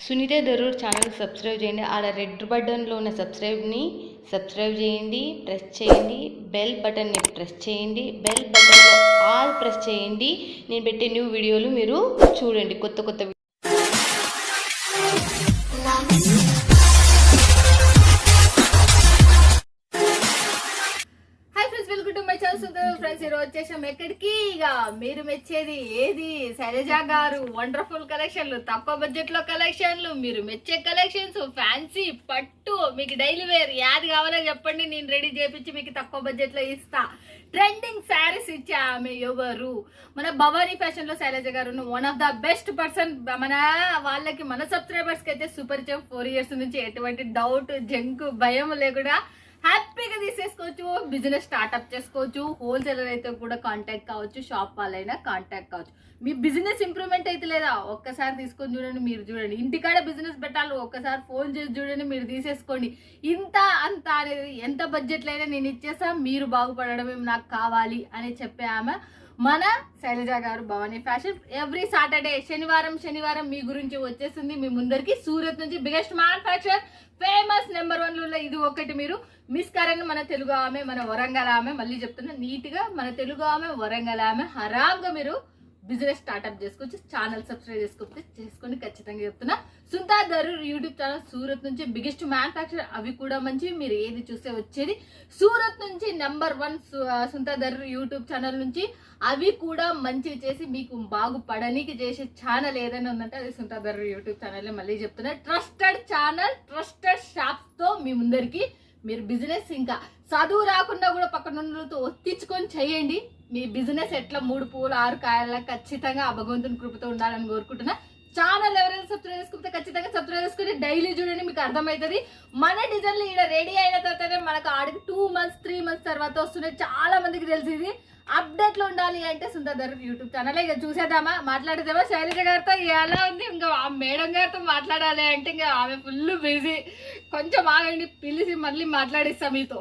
Sunitha Darur channel subscribe చేయండి. ఆడ red బటన్లో ఉన్న సబ్స్క్రైబ్ని సబ్స్క్రైబ్ చేయండి, ప్రెస్ చేయండి. బెల్ బటన్ని ప్రెస్ చేయండి. బెల్ బటన్లో ఆల్ ప్రెస్ చేయండి. నేను పెట్టే న్యూ వీడియోలు మీరు చూడండి. కొత్త కొత్త ఫ్రెండ్స్ ఈరోజు వచ్చేసాం ఎక్కడికి. ఇక మీరు మెచ్చేది ఏది, శైలజ గారు వండర్ఫుల్ కలెక్షన్లు, తక్కువ బడ్జెట్ లో కలెక్షన్లు, మీరు మెచ్చే కలెక్షన్స్, ఫ్యాన్సీ పట్టు, మీకు డైలీ వేర్ యాది కావాలో చెప్పండి, నేను రెడీ చేపించి మీకు తక్కువ బడ్జెట్ లో ఇస్తా. ట్రెండింగ్ శారీస్ ఇచ్చే ఆమె ఎవరు? మన భవానీ ఫ్యాషన్ లో శైలజ గారు one of the best person. మన వాళ్ళకి, మన సబ్స్క్రైబర్స్ కి అయితే సూపర్ చెఫ్. 4 years నుంచి ఎటువంటి డౌట్, జంకు, భయం లేకుండా హ్యాపీగా తీసేసుకోవచ్చు. బిజినెస్ స్టార్ట్అప్ చేసుకోవచ్చు. హోల్సేలర్ అయితే కూడా కాంటాక్ట్ కావచ్చు, షాప్ వాళ్ళైనా కాంటాక్ట్ కావచ్చు. మీ బిజినెస్ ఇంప్రూవ్మెంట్ అయితే లేదా ఒక్కసారి తీసుకొని చూడండి. మీరు చూడండి, ఇంటికాడ బిజినెస్ పెట్టాలి, ఒక్కసారి ఫోన్ చేసి చూడండి, మీరు తీసేసుకోండి. ఇంత అంత అనేది ఎంత బడ్జెట్లో అయినా నేను ఇచ్చేసా, మీరు బాగుపడడమే నాకు కావాలి అని చెప్పే ఆమె మన శైలజ గారు, భవానీ ఫ్యాషన్. ఎవ్రీ సాటర్డే శనివారం మీ గురించి వచ్చేస్తుంది మీ ముందరికి. సూరత్ నుంచి బిగ్గెస్ట్ మ్యానుఫ్యాక్చర్, ఫేమస్ నెంబర్ 1 ఇది ఒకటి మీరు మిస్ కారని. మన తెలుగు ఆమె, మన వరంగల్ ఆమె, మళ్ళీ చెప్తున్నా నీట్గా, మన తెలుగు ఆమె, వరంగల్ ఆమె. హరామ్గా మీరు బిజినెస్ స్టార్ట్అప్ చేసుకోవచ్చు. ఛానల్ సబ్స్క్రైబ్ చేసుకోండి ఖచ్చితంగా చెప్తున్నా. సునీత దరూర్ యూట్యూబ్ ఛానల్ సూరత్ నుంచి బిగ్గెస్ట్ మ్యానుఫ్యాక్చర్, అవి కూడా మంచివి. మీరు ఏది చూస్తే వచ్చేది సూరత్ నుంచి number 1 Sunitha Daroor YouTube channel నుంచి. అవి కూడా మంచివి చేసి మీకు బాగుపడడానికి చేసే ఛానల్ ఏదైనా ఉందంటే అది సునీత దరూర్ యూట్యూబ్ ఛానల్. మళ్ళీ చెప్తున్నా, ట్రస్టెడ్ ఛానల్, ట్రస్టెడ్ షాప్స్తో మీ ముందరికి. మీరు బిజినెస్ ఇంకా చదువు రాకుండా కూడా పక్కనున్నతో ఒత్తించుకొని చేయండి. మీ బిజినెస్ ఎట్లా 3 పూలు 6 కాయల ఖచ్చితంగా ఆ భగవంతుని కృపతో ఉండాలని కోరుకుంటున్నా. ఛానల్ ఎవరైనా సబ్స్క్రైబ్ చేసుకుంటే ఖచ్చితంగా సబ్స్క్రైబ్ చేసుకుని డైలీ చూడండి, మీకు అర్థమవుతుంది. మన డిజైన్లు ఇక్కడ రెడీ అయిన తర్వాతనే మనకు ఆడికి 2 months 3 months తర్వాత వస్తున్నాయి. చాలా మందికి తెలిసి ఇది అప్డేట్ లో ఉండాలి అంటే సునీత దరూర్ యూట్యూబ్ ఛానల్. ఇక చూసేద్దామా, మాట్లాడేదేమో శైలజ గారితో. ఎలా ఉంది, ఇంకా ఆ మేడం గారితో మాట్లాడాలి అంటే ఇంకా ఆమె ఫుల్ బిజీ. కొంచెం ఆగండి, పిలిచి మళ్ళీ మాట్లాడిస్తా మీతో.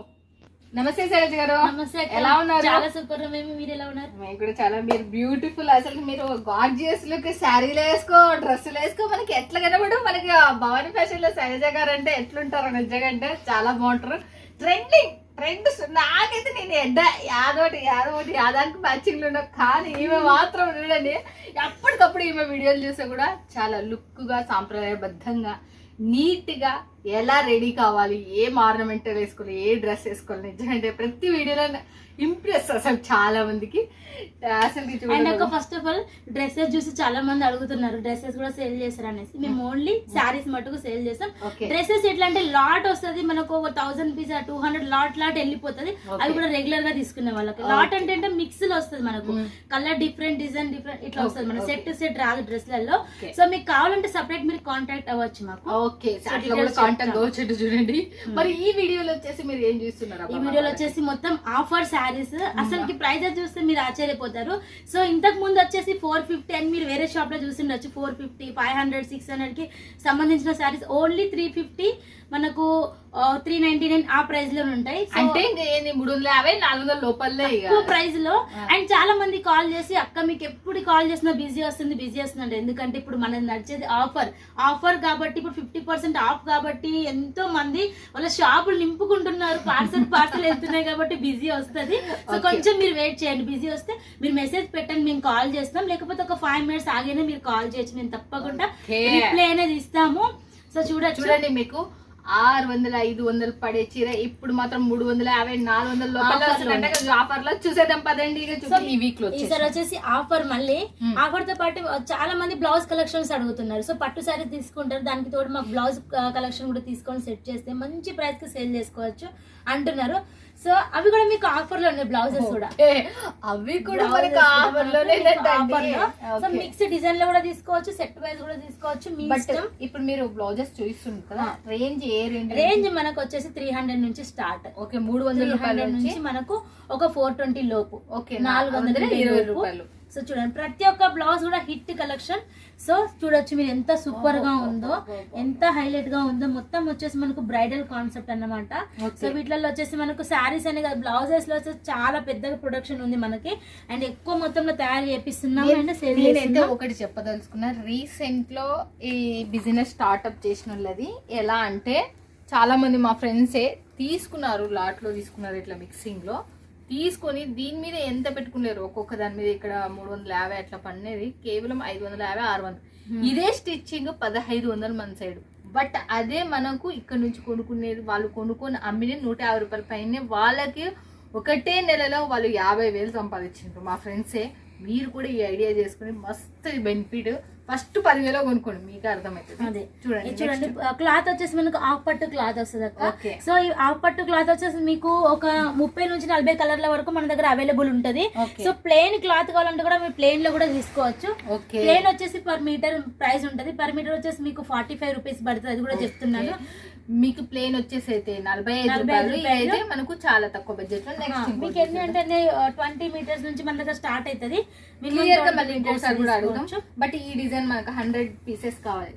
నమస్తే శైలజ గారు. నమస్తే. ఎలా ఉన్నారు? చాలా సూపర్. మీరు ఎలా ఉన్నారు? మేము కూడా చాలా. మీరు బ్యూటిఫుల్. అసలు మీరు గార్జియస్ లుక్, శారీలు వేసుకో, డ్రెస్సులు వేసుకో, మనకి ఎట్లా కనబడు. మనకి భవానీ ఫ్యాషన్ లో శైలజ గారు అంటే ఎట్లుంటారు నిజంగా అంటే చాలా బాగుంటారు. ట్రెండ్ నాకైతే నేను యాదానికి మ్యాచింగ్లు ఉండవు, కానీ ఈమె మాత్రం చూడండి ఎప్పటికప్పుడు ఈమె వీడియోలు చూస్తే కూడా చాలా లుక్గా, సాంప్రదాయబద్ధంగా, నీట్గా ఎలా రెడీ కావాలి, ఏం ఆర్నమెంటల్ వేసుకోవాలి, ఏ డ్రెస్ వేసుకోవాలి, నిజంగా ప్రతి వీడియోలో ఇంప్రెస్ అసలు చాలా మందికి. అసలు ఫస్ట్ ఆఫ్ ఆల్ డ్రెస్సెస్ చూసి చాలా మంది అడుగుతున్నారు, డ్రెస్సెస్ కూడా సేల్ చేస్తారు అనేసి. మేము ఓన్లీ శారీస్ మటుకు సేల్ చేస్తాం. డ్రెస్సెస్ ఎట్లా అంటే లాట్ వస్తుంది మనకు, 1000 పీస్ 200 లాట్ వెళ్ళిపోతుంది. అవి కూడా రెగ్యులర్ గా తీసుకునే వాళ్ళకి. లాట్ అంటే మిక్స్ లో వస్తుంది మనకు, కలర్ డిఫరెంట్, డిజైన్ డిఫరెంట్ ఇట్లా వస్తుంది. మన సెట్ రాదు డ్రెస్లలో. సో మీకు కావాలంటే సపరేట్ మీరు కాంటాక్ట్ అవ్వచ్చు మాకు. చూడండి. మరి ఈ వీడియోలో వచ్చేసి మీరు ఏం చూస్తున్నారు? ఈ వీడియోలో వచ్చేసి మొత్తం ఆఫర్ శారీస్. అసలుకి ప్రైజెస్ చూస్తే మీరు ఆశ్చర్యపోతారు. సో ఇంతకు ముందు వచ్చేసి 450 అని మీరు వేరే షాప్ లో చూసిండొచ్చు. 450, 500, 600 కి సంబంధించిన శారీస్ ఓన్లీ 350, మనకు 399 ఆ ప్రైస్ లో ఉంటాయి. అంటే 350, 400 లోపలే ప్రైస్ లో. అండ్ చాలా మంది కాల్ చేసి, అక్క మీకు ఎప్పుడు కాల్ చేసినా బిజీ వస్తుంది. ఎందుకంటే ఇప్పుడు మనకి నడిచేది ఆఫర్ కాబట్టి, ఇప్పుడు 50% ఆఫ్ కాబట్టి ఎంతో మంది వాళ్ళ షాపులు నింపుకుంటున్నారు. పార్సల్ వెళ్తున్నాయి కాబట్టి బిజీ వస్తుంది. సో కొంచెం మీరు వెయిట్ చేయండి. బిజీ వస్తే మీరు మెసేజ్ పెట్టండి, మేము కాల్ చేస్తాం. లేకపోతే ఒక 5 minutes ఆగినా మీరు కాల్ చేయొచ్చు, మేము తప్పకుండా రిప్లై అనేది ఇస్తాము. సో చూడండి, మీకు 600, 500 పడే చీర ఇప్పుడు మాత్రం 350, 400 లోపల ఆఫర్ లో చూసేద్దాం పదండి. ఈ వీక్ లో ఈసారి వచ్చేసి ఆఫర్, మళ్ళీ ఆఫర్ తో పాటు చాలా మంది బ్లౌజ్ కలెక్షన్స్ అడుగుతున్నారు. సో పట్టు సారీ తీసుకుంటారు, దానికి తోడు మాకు బ్లౌజ్ కలెక్షన్ కూడా తీసుకొని సెట్ చేస్తే మంచి ప్రైస్ కి సేల్ చేసుకోవచ్చు అంటున్నారు. సో అవి కూడా మీకు ఆఫర్ లో ఉన్నాయి. బ్లౌజెస్ కూడా అవి కూడా ఆఫర్ లో. సో మిక్స్ డిజైన్ లో కూడా తీసుకోవచ్చు, సెట్ వైజ్ కూడా తీసుకోవచ్చు, మీ ఇష్టం. ఇప్పుడు మీరు బ్లౌజెస్ చూస్తున్నారు కదా, రేంజ్ మనకు వచ్చేసి 300 నుంచి స్టార్ట్. ఓకే, 300 నుంచి మనకు ఒక 420 లోపు, 420 రూపాయలు. సో చూడండి ప్రతి ఒక్క బ్లౌజ్ కూడా హిట్ కలెక్షన్. సో చూడొచ్చు మీరు ఎంత సూపర్ గా ఉందో, ఎంత హైలైట్ గా ఉందో. మొత్తం వచ్చేసి మనకు బ్రైడల్ కాన్సెప్ట్ అన్నమాట. సో వీటిలో వచ్చేసి మనకు శారీస్ అనే కాదు, బ్లౌజెస్ లో వచ్చేసి చాలా పెద్దగా ప్రొడక్షన్ ఉంది మనకి. అండ్ ఎక్కువ మొత్తంలో తయారు చేపిస్తున్నాము అండ్ సేల్ నేనైతే ఒకటి చెప్పదలుచుకున్నా. రీసెంట్ లో ఈ బిజినెస్ స్టార్ట్అప్ చేసిన వాళ్ళది ఎలా అంటే, చాలా మంది మా ఫ్రెండ్సే తీసుకున్నారు, లాట్ లో తీసుకున్నారు, ఇట్లా మిక్సింగ్ లో తీసుకొని దీని మీద ఎంత పెట్టుకున్నారు. ఒక్కొక్క దాని మీద ఇక్కడ 350 అట్లా పడినది కేవలం 550, 600. ఇదే స్టిచ్చింగ్ 1500 మన సైడ్. బట్ అదే మనకు ఇక్కడ నుంచి కొనుక్కునేది, వాళ్ళు కొనుక్కొని అమ్మిన 150 రూపాయల పైన వాళ్ళకి ఒకటే నెలలో వాళ్ళు 50,000 సంపాదించారు మా ఫ్రెండ్సే. మీరు కూడా ఈ ఐడియా చేసుకుని మస్తు బెనిఫిట్. ఫస్ట్ 10,000 కొనుక్కోండి, మీకు అర్థమవుతుంది. అదే చూడండి చూడండి క్లాత్ వచ్చేసి మనకు ఆఫ్ పట్టు క్లాత్ వస్తుంది అక్క. సో ఈ ఆఫ్ పట్టు క్లాత్ వచ్చేసి మీకు ఒక 30 నుంచి 40 కలర్ల వరకు మన దగ్గర అవైలబుల్ ఉంటది. సో ప్లెయిన్ క్లాత్ కావాలంటే కూడా మీరు ప్లెయిన్ లో కూడా తీసుకోవచ్చు. ప్లెయిన్ వచ్చేసి పర్ మీటర్ ప్రైస్ ఉంటది. పర్ మీటర్ వచ్చేసి మీకు 45 రూపీస్ పడుతుంది, అది కూడా చెప్తున్నాను. మీకు ప్లేన్ వచ్చేసి అయితే 45 రూపాయలు. అయితే మనకు చాలా తక్కువ బడ్జెట్ లో. నెక్స్ట్ మీకు ఎన్ని అంటే 20 మీటర్స్ నుంచి మన దగ్గర స్టార్ట్ అవుతుంది. క్లియర్ గా మళ్ళీ ఇంకోసారి కూడా అడుగుదాం. బట్ ఈ డిజైన్ మనకు 100 పీసెస్ కావాలి,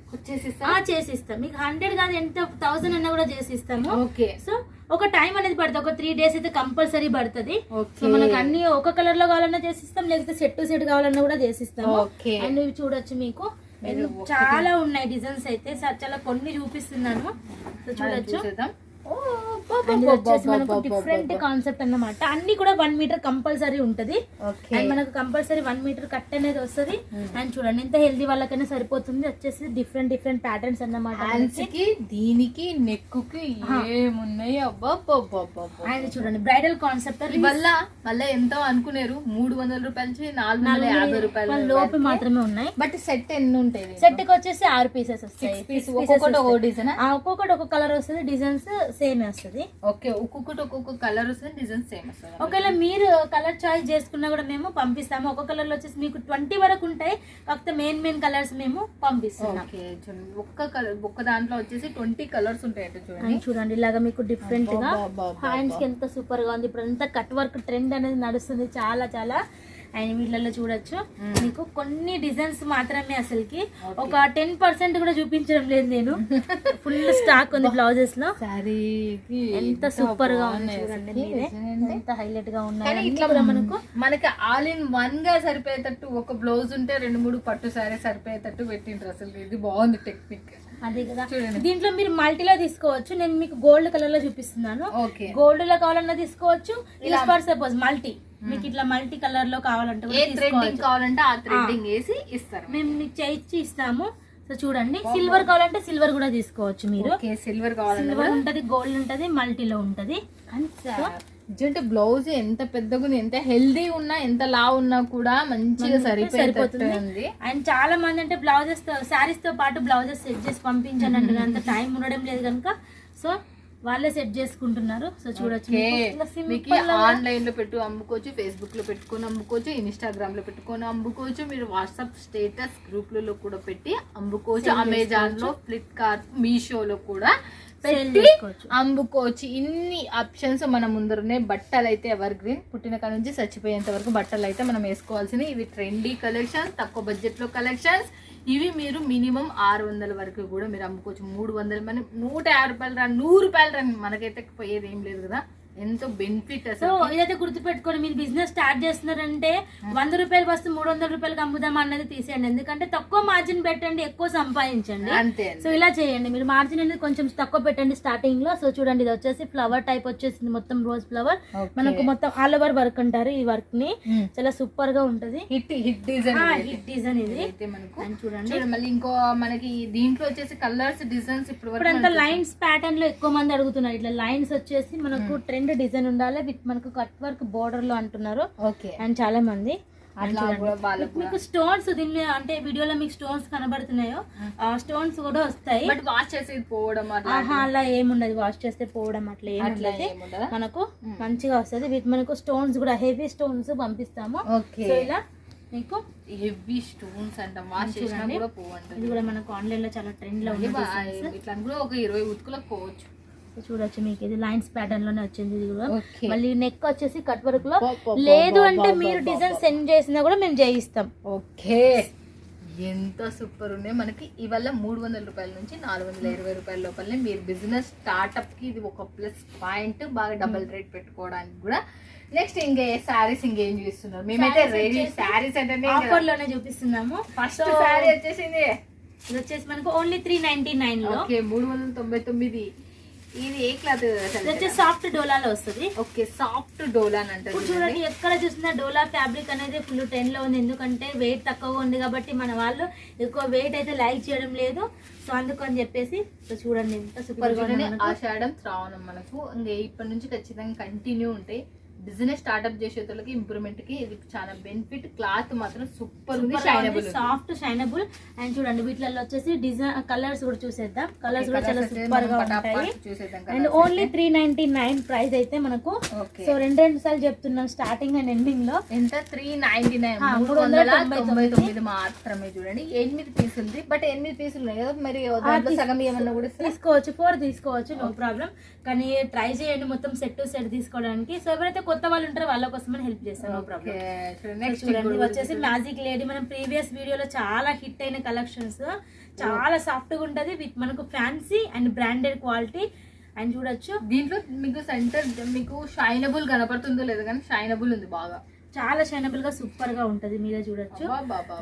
చేసిస్తాం. మీకు 100 కాదు, ఎంత 1000 అన్నా కూడా చేసిస్తాము. ఓకే. సో ఒక టైం అనేది పడుతుంది, ఒక 3 days అయితే కంపల్సరీ పడుతుంది. సో మనకు అన్ని ఒక కలర్ లో కావాలన్నా చేసిస్తాం, లేకపోతే సెట్ టు సెట్ కావాలన్నా కూడా చేసిస్తాము. అండ్ ఇవి చూడొచ్చు మీకు చాలా ఉన్నాయి డిజైన్స్ అయితే. చాలా కొన్ని చూపిస్తున్నాను, చూడొచ్చు. డిఫరెంట్ కాన్సెప్ట్ అన్నమాట. అన్ని కూడా 1 మీటర్ కంపల్సరీ ఉంటది. అండ్ మనకు కంపల్సరీ 1 మీటర్ కట్ అనేది వస్తుంది. అండ్ చూడండి ఎంత హెల్దీ వాళ్ళకైనా సరిపోతుంది. వచ్చేసి డిఫరెంట్ డిఫరెంట్ ప్యాటర్న్స్ అన్నమాట. దీనికి నెక్ కి ఏమున్నాయి. అండ్ చూడండి బ్రైడల్ కాన్సెప్ట్ మళ్ళీ ఎంతో అనుకున్నారు. 300 రూపాయల నుంచి 450 రూపాయల లోపు మాత్రమే ఉన్నాయి. బట్ సెట్ ఎన్ని ఉంటాయి? సెట్ కి వచ్చేసి 6 పీసెస్ వస్తాయి. ఒక్కొక్కటి ఒక డిజైన్, ఒక్కొక్కటి ఒక కలర్ వస్తుంది, డిజైన్స్ సేమ్ వస్తుంది. ఓకే. ఒక్కొక్కటి ఒక్కొక్క కలర్ వస్తుంది, డిజైన్ సేమ్ వస్తుంది. ఒకవేళ మీరు కలర్ చాయిస్ చేసుకున్నా కూడా మేము పంపిస్తాము. ఒక కలర్ లో వచ్చేసి మీకు 20 వరకు ఉంటాయి, కాకపోతే మెయిన్ కలర్స్ మేము పంపిస్తున్నాం. ఒక్క దాంట్లో వచ్చేసి 20 కలర్స్ ఉంటాయంట. చూడండి ఇలాగా మీకు డిఫరెంట్ గా హ్యాండ్స్ కి ఎంత సూపర్ గా ఉంది. ఇప్పుడు అంతా కట్ వర్క్ ట్రెండ్ అనేది నడుస్తుంది చాలా చాలా. అండ్ వీళ్ళలో చూడొచ్చు మీకు కొన్ని డిజైన్స్ మాత్రమే, అసలుకి ఒక 10% కూడా చూపించడం లేదు నేను. ఫుల్ స్టాక్ ఉంది బ్లౌజెస్ లో. ఎంత సూపర్ గా ఉంది చూడండి, ఎంత హైలైట్ గా ఉన్నాయి. ఇట్లా మనకి ఆల్ ఇన్ వన్ గా సరిపోయేటట్టు ఒక బ్లౌజ్ ఉంటే 2-3 పట్టు సారీ సరిపోయేటట్టు పెట్టిండ్రు. అసలు ఇది బాగుంది టెక్నిక్. అదే కదా. దీంట్లో మీరు మల్టీలో తీసుకోవచ్చు. నేను మీకు గోల్డ్ కలర్ లో చూపిస్తున్నాను. గోల్డ్ లో కావాలన్నా తీసుకోవచ్చు. ఇలా ఫర్ సపోజ్ మల్టీ మీకు ఇట్లా మల్టీ కలర్ లో కావాలంటే ఆ థ్రెడ్డింగ్ వేసి ఇస్తారు. మేము మీకు చేయించి ఇస్తాము. సో చూడండి సిల్వర్ కావాలంటే సిల్వర్ కూడా తీసుకోవచ్చు మీరు. సిల్వర్ సిల్వర్ ఉంటది, గోల్డ్ ఉంటది, మల్టీలో ఉంటది. అంటే బ్లౌజ్ ఎంత పెద్దగా ఉంది, ఎంత హెల్దీ ఉన్నా, ఎంత లావు ఉన్నా కూడా మంచిగా సరిపోతుంది. అండ్ చాలా మంది అంటే బ్లౌజెస్ తో శారీస్ తో పాటు బ్లౌజెస్ సెట్ చేసి పంపించాను అంటే అంత టైం ఉండడం లేదు కనుక సో వాళ్ళే సెట్ చేసుకుంటున్నారు. సో చూడొచ్చు, ఆన్లైన్ లో పెట్టు అమ్ముకోవచ్చు, ఫేస్బుక్ లో పెట్టుకొని అమ్ముకోవచ్చు, ఇన్స్టాగ్రామ్ లో పెట్టుకొని అమ్ముకోవచ్చు, మీరు వాట్సాప్ స్టేటస్ గ్రూప్లలో కూడా పెట్టి అమ్ముకోవచ్చు, అమెజాన్ లో, ఫ్లిప్కార్ట్, మీషోలో కూడా పెట్టి అమ్ముకోవచ్చు. ఇన్ని ఆప్షన్స్ మన ముందరనే. బట్టలు అయితే ఎవర్ గ్రీన్, పుట్టిన కాడ నుంచి చచ్చిపోయేంత వరకు బట్టలు అయితే మనం వేసుకోవాల్సినవి. ఇవి ట్రెండీ కలెక్షన్స్, తక్కువ బడ్జెట్ లో కలెక్షన్స్. ఇవి మీరు మినిమం 600 వరకు కూడా మీరు అమ్ముకోవచ్చు. 300 మన 150 రూపాయలు 100 రూపాయలు మనకైతే పోయేది ఏం లేదు కదా. ఎంతో బెనిఫిట్. సో ఇదైతే గుర్తుపెట్టుకోండి, మీరు బిజినెస్ స్టార్ట్ చేస్తున్నారంటే 100 రూపాయలు వస్తూ 300 రూపాయలకి అమ్ముదాం అన్నది తీసేయండి. ఎందుకంటే తక్కువ మార్జిన్ పెట్టండి, ఎక్కువ సంపాదించండి. అంతే. సో ఇలా చేయండి. మీరు మార్జిన్ అనేది కొంచెం తక్కువ పెట్టండి స్టార్టింగ్ లో. సో చూడండి, ఇది వచ్చేసి ఫ్లవర్ టైప్ వచ్చేసింది, మొత్తం రోజ్ ఫ్లవర్. మనకు మొత్తం ఆల్ ఓవర్ వర్క్ అంటారు ఈ వర్క్ ని. చాలా సూపర్ గా ఉంటది. హిట్ డిజైన్ ఇది చూడండి. మళ్ళీ ఇంకో మనకి దీంట్లో వచ్చేసి కలర్స్, డిజైన్స్ ఇప్పుడు అంతా లైన్స్ ప్యాటర్న్ లో ఎక్కువ మంది అడుగుతున్నారు. ఇట్లా లైన్స్ వచ్చేసి మనకు ట్రెండ్ డిజైన్ ఉండాలి విత్ మనకు కట్ వర్క్ బోర్డర్ లో అంటున్నారు. అండ్ చాలా మంది మీకు స్టోన్స్ దీనిలో అంటే వీడియోలో మీకు స్టోన్స్ కనబడుతున్నాయో ఆ స్టోన్స్ కూడా వస్తాయి. బట్ వాష్ చేసి పోవడం అలా ఏముండదు, వాష్ చేస్తే పోవడం అట్లా ఏముండదు. మనకు మంచిగా వస్తుంది. విత్ మనకు స్టోన్స్ కూడా హెవీ స్టోన్స్ పంపిస్తాము. సో ఇలా మీకు హెవీ స్టోన్స్ అంట, వాష్ చేసినా కూడా పోవండి. ఇది కూడా మనకు ఆన్లైన్ లో చాలా ట్రెండ్ లో ఉంది. ఇట్లా కూడా ఒక 20 ఉతుకులకు పోవచ్చు. చూడొచ్చు మీకు ఇది లైన్స్ ప్యాటర్న్ లోనే వచ్చింది ఇది కూడా. Okay. మళ్ళీ నెక్ వచ్చేసి కట్ వర్క్ లో, లేదు అంటే మీరు డిజైన్ సెండ్ చేసినా కూడా మేము చేయిస్తాం. ఓకే, ఎంత సూపర్ ఉన్నాయి. మనకి ఇవాళ 300 రూపాయల నుంచి 420 రూపాయల లోపలనే మీరు బిజినెస్ స్టార్ట్అప్ కి ఇది ఒక ప్లస్ పాయింట్. బాగా డబుల్ రేట్ పెట్టుకోవడానికి కూడా. నెక్స్ట్ ఇంకా సారీస్ ఇంకేం చూస్తున్నారు? మేమైతే రెడీ సారీస్ అంటే ఆఫర్ లోనే చూపిస్తున్నాము. ఫస్ట్ సారీ వచ్చేసింది, ఇది వచ్చేసి మనకు ఓన్లీ 399 లో. ఓకే 399. ఇది ఏ క్లాత్? ఇది వచ్చేసి సాఫ్ట్ డోలాలో వస్తుంది. ఓకే సాఫ్ట్ డోలా అని అంటారు. ఇప్పుడు చూడండి ఎక్కడ చూసినా డోలా ఫ్యాబ్రిక్ అనేది ఫుల్ ట్రెండ్ లో ఉంది. ఎందుకంటే వెయిట్ తక్కువగా ఉంది కాబట్టి మన వాళ్ళు ఎక్కువ వెయిట్ అయితే లైక్ చేయడం లేదు. సో అందుకని చెప్పేసి సో చూడండి ఎంత సూపర్ గా ఉంది. ఆషాఢం శ్రావణం మనకు ఇంకా ఇప్పటి నుంచి ఖచ్చితంగా కంటిన్యూ ఉంటాయి. బిజినెస్ స్టార్ట్అప్ చేసే వాళ్ళకి ఇంప్రూవ్మెంట్ కి ఇది చాలా బెనిఫిట్. క్లాత్ మాత్రం సూపర్ ఉంది, షైనబుల్, సాఫ్ట్ షైనబుల్. అండ్ చూడండి వీటిలో వచ్చేసి డిజైన్ కలర్స్ కూడా చూసేద్దాం. కలర్స్ కూడా చాలా సూపర్ గా ఉంటాయి. అండ్ ఓన్లీ 399 ప్రైస్ అయితే మనకు. సో రెండు సార్లు చెప్తున్నాం స్టార్టింగ్ అండ్ ఎండింగ్ లో. ఎంత? 399, 399 మాత్రమే. చూడండి 8 పీసులు, బట్ 8 పీసులు ఉన్నాయి కదా, మరి సగం ఏమన్నా కూడా తీసుకోవచ్చు, 4 తీసుకోవచ్చు, నో ప్రాబ్లం. కానీ ట్రై చేయండి మొత్తం సెట్ టు సెట్ తీసుకోవడానికి. సో ఎవరైతే కొత్త వాళ్ళు ఉంటారో వాళ్ళ కోసం హెల్ప్ చేస్తాం, నో ప్రాబ్లం. చూడండి వచ్చేసి మ్యాజిక్ లేడీ, మనం ప్రీవియస్ వీడియోలో చాలా హిట్ అయిన కలెక్షన్స్. చాలా సాఫ్ట్ గా ఉంటది విత్ మనకు fancy and branded quality. And చూడొచ్చు దీంట్లో మీకు సెంటర్ మీకు షైనబుల్ కనపడుతుందో లేదో కానీ షైనబుల్ ఉంది బాగా. చాలా షైనబుల్ గా సూపర్ గా ఉంటది, మీరే చూడొచ్చు.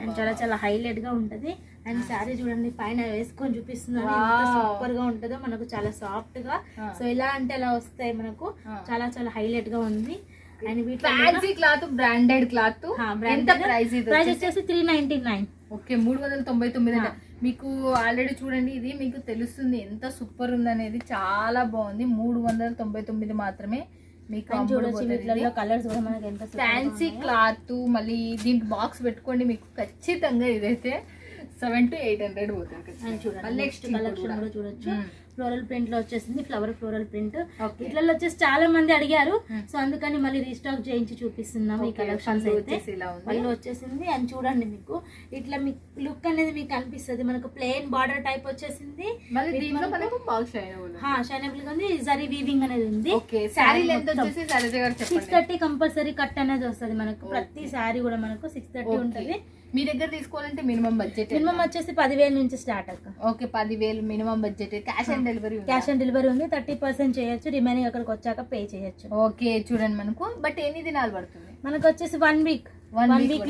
అండ్ చాలా చాలా హైలైట్ గా ఉంటది. అండ్ శారీ చూడండి పైన వేసుకొని చూపిస్తున్నాను ఎంత సూపర్ గా ఉంటుందో. మనకు చాలా సాఫ్ట్ గా, సో ఎలా అంటే అలా వస్తాయి మనకు. చాలా చాలా హైలైట్ గా ఉంది. And fancy cloth, branded cloth. ఎంత ప్రైస్? ప్రైస్ వచ్చేసి 399. ఓకే 399 అంట. మీకు ఆల్రెడీ చూడండి ఇది మీకు తెలుస్తుంది ఎంత సూపర్ ఉంది అనేది. చాలా బాగుంది. 399 మాత్రమే మీకు. కలర్స్ కూడా మనకి ఎంత ఫ్యాన్సీ క్లాత్. మళ్ళీ దీనికి బాక్స్ పెట్టుకోండి, మీకు ఖచ్చితంగా ఇదైతే 700 to 800 పోతుంది. చూడండి నెక్స్ట్ కలెక్షన్ కూడా చూడొచ్చు. ఫ్లోరల్ ప్రింట్ లో వచ్చేసింది, ఫ్లవర్ ఫ్లోరల్ ప్రింట్. ఇట్లలో వచ్చేసి చాలా మంది అడిగారు, సో అందుకని మళ్ళీ రీస్టాక్ చేయించి చూపిస్తున్నాం ఈ కలెక్షన్స్ అయితే. మళ్ళీ వచ్చేసింది. అండ్ చూడండి మీకు ఇట్లా మీకు లుక్ అనేది మీకు అనిపిస్తుంది. మనకు ప్లెయిన్ బార్డర్ టైప్ వచ్చేసింది, షైనబుల్ గా ఉంది. జరీ వీవింగ్ అనేది ఉంది. 630 కంపల్సరీ కట్ అనేది వస్తుంది మనకు. ప్రతి శారీ కూడా మనకు 630 ఉంటుంది. మీ దగ్గర తీసుకోవాలంటే మినిమం బడ్జెట్ వచ్చేసి 10,000 నుంచి స్టార్ట్ అక్క. Okay 10,000 minimum budget. Cash on delivery ఉంది. 30% చేయొచ్చు, రిమైనింగ్ అక్కడికి వచ్చాక పే చేయొచ్చు. ఓకే చూడండి మనకు. బట్ ఎన్ని దినాలు పడుతుంది? మనకు వచ్చేసి 1 వీక్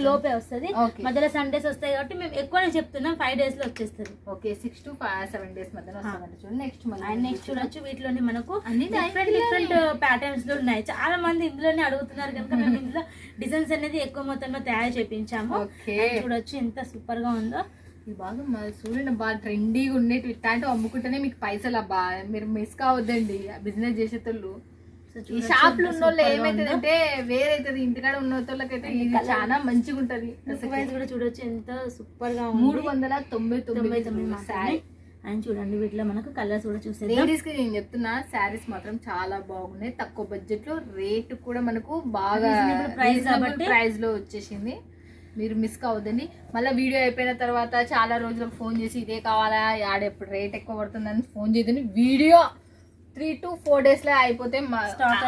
లోపే వస్తుంది. మధ్యలో సండేస్ వస్తాయి కాబట్టి మేము ఎక్కువనే చెప్తున్నాం, 5 days లో వచ్చేస్తుంది. ఓకే 6 to 7 days మధ్యలో వస్తుంది. చూడండి నెక్స్ట్ చూడొచ్చు. వీటిలోనే మనకు డిఫరెంట్ ప్యాటర్న్స్ లో ఉన్నాయి. చాలా మంది ఇందులోనే అడుగుతున్నారు కనుక మేము ఇందులో డిజైన్స్ అనేది ఎక్కువ మొత్తంలో తయారు చేయించాము. చూడొచ్చు ఎంత సూపర్ గా ఉందో. ఇది బాగా చూడండి, బాగా ట్రెండీగా ఉండేవి. ఇట్లాంటివి అమ్ముకుంటేనే మీకు పైసలు అబ్బా, మీరు మిస్ కావద్దండి బిజినెస్ చేసేటోళ్ళు. ఈ షాప్ లో ఉన్న వాళ్ళు ఏమైతుందంటే వేరైతుంది, ఇంటికాడ ఉన్న వాళ్ళకైతే ఇది చాలా మంచిగా ఉంటది. కూడా చూడొచ్చు ఎంత సూపర్ గా 399 శారీ. అండ్ చూడండి వీటిలో మనకు కలర్స్ కూడా చూస్తే లేడీస్ కి నేను చెప్తున్నా శారీస్ మాత్రం చాలా బాగున్నాయి. తక్కువ బడ్జెట్ లో రేట్ కూడా మనకు బాగా ప్రైస్ లో వచ్చేసింది. మీరు మిస్ కావద్దండి. మళ్ళీ వీడియో అయిపోయిన తర్వాత చాలా రోజులకు ఫోన్ చేసి ఇదే కావాలా, యాడ్ ఎప్పుడు రేట్ ఎక్కువ పడుతుందని ఫోన్ చేయదండి. వీడియో 3 to 4 days లో అయిపోతే,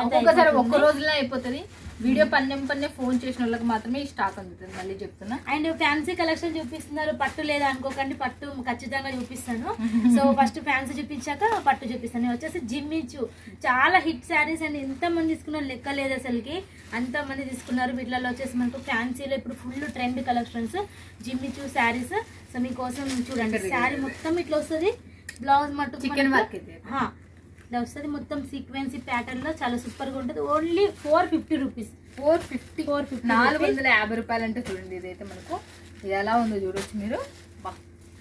ఒక్కొక్కసారి ఒక్క రోజులో అయిపోతుంది. వీడియో పన్నే ఫోన్ చేసిన వాళ్ళకి మాత్రమే ఈ స్టాక్ అందుతుంది. మళ్ళీ చెప్తున్నా. అండ్ ఫ్యాన్సీ కలెక్షన్ చూపిస్తున్నారు, పట్టు లేదా అనుకోకండి, పట్టు ఖచ్చితంగా చూపిస్తాను. సో ఫస్ట్ ఫ్యాన్సీ చూపించాక పట్టు చూపిస్తాను. వచ్చేసి జిమ్మిచు చాలా హిట్ శారీస్ అండ్ ఎంత మంది తీసుకున్నారు లెక్క లేదు అసలుకి, అంత మంది తీసుకున్నారు. వీటిలో వచ్చేసి మనకు ఫ్యాన్సీలో ఇప్పుడు full trend collections జిమ్మిచు saris. So మీకోసం చూడండి శారీ మొత్తం ఇట్లా వస్తుంది. బ్లౌజ్ మట్టు చికెన్ వర్క్ ఇట్లా వస్తుంది మొత్తం సీక్వెన్సీ ప్యాటర్న్ లో. చాలా సూపర్ గా ఉంటుంది. Only 450 rupees. 450 రూపాయలు అంటే చూడండి. ఇదైతే మనకు ఇది ఎలా ఉందో చూడొచ్చు మీరు.